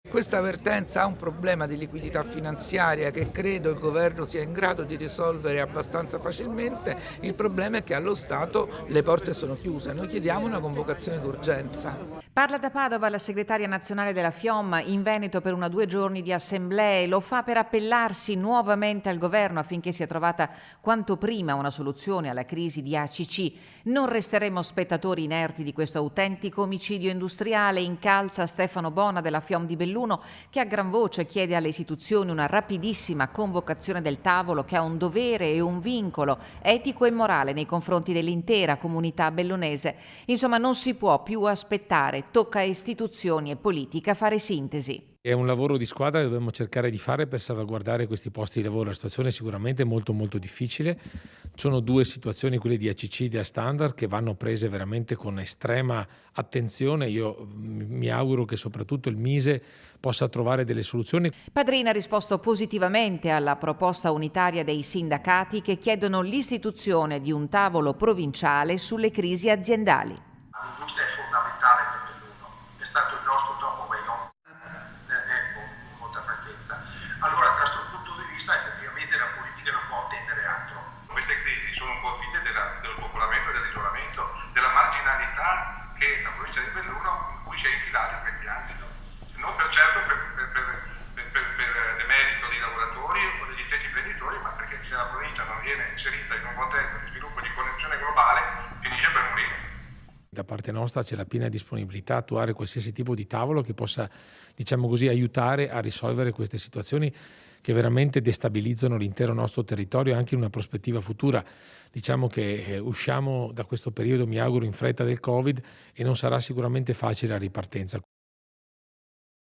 Questa vertenza ha un problema di liquidità finanziaria che credo il governo sia in grado di risolvere abbastanza facilmente. Il problema è che allo Stato le porte sono chiuse. Noi chiediamo una convocazione d'urgenza. Parla da Padova la segretaria nazionale della FIOM in Veneto per 2 giorni di assemblee. Lo fa per appellarsi nuovamente al governo affinché sia trovata quanto prima una soluzione alla crisi di ACC. Non resteremo spettatori inerti di questo autentico omicidio industriale, incalza Stefano Bona della FIOM di Belluno, che a gran voce chiede alle istituzioni una rapidissima convocazione del tavolo che ha un dovere e un vincolo etico e morale nei confronti dell'intera comunità bellunese. Insomma, non si può più aspettare, tocca a istituzioni e politica fare sintesi. È un lavoro di squadra che dobbiamo cercare di fare per salvaguardare questi posti di lavoro. La situazione è sicuramente molto molto difficile. Sono due situazioni, quelle di ACC e di Standard, che vanno prese veramente con estrema attenzione. Io mi auguro che soprattutto il Mise possa trovare delle soluzioni. Padrina ha risposto positivamente alla proposta unitaria dei sindacati che chiedono l'istituzione di un tavolo provinciale sulle crisi aziendali. L'industria è fondamentale per Belluno, è stato il nostro dopo Vajont, con molta franchezza. Allora, da questo punto di vista, effettivamente la politica non può attendere altro. Queste crisi sono un po' figlie dello spopolamento e dell'isolamento, della marginalità che la provincia di Belluno in cui si è infilata in questi anni. Non per certo per demerito dei lavoratori o degli stessi imprenditori, ma perché se la provincia non viene inserita in un contesto di sviluppo e di connessione globale, finisce per morire. Da parte nostra c'è la piena disponibilità a attuare qualsiasi tipo di tavolo che possa, diciamo così, aiutare a risolvere queste situazioni che veramente destabilizzano l'intero nostro territorio anche in una prospettiva futura. Diciamo che usciamo da questo periodo, mi auguro, in fretta del Covid e non sarà sicuramente facile la ripartenza.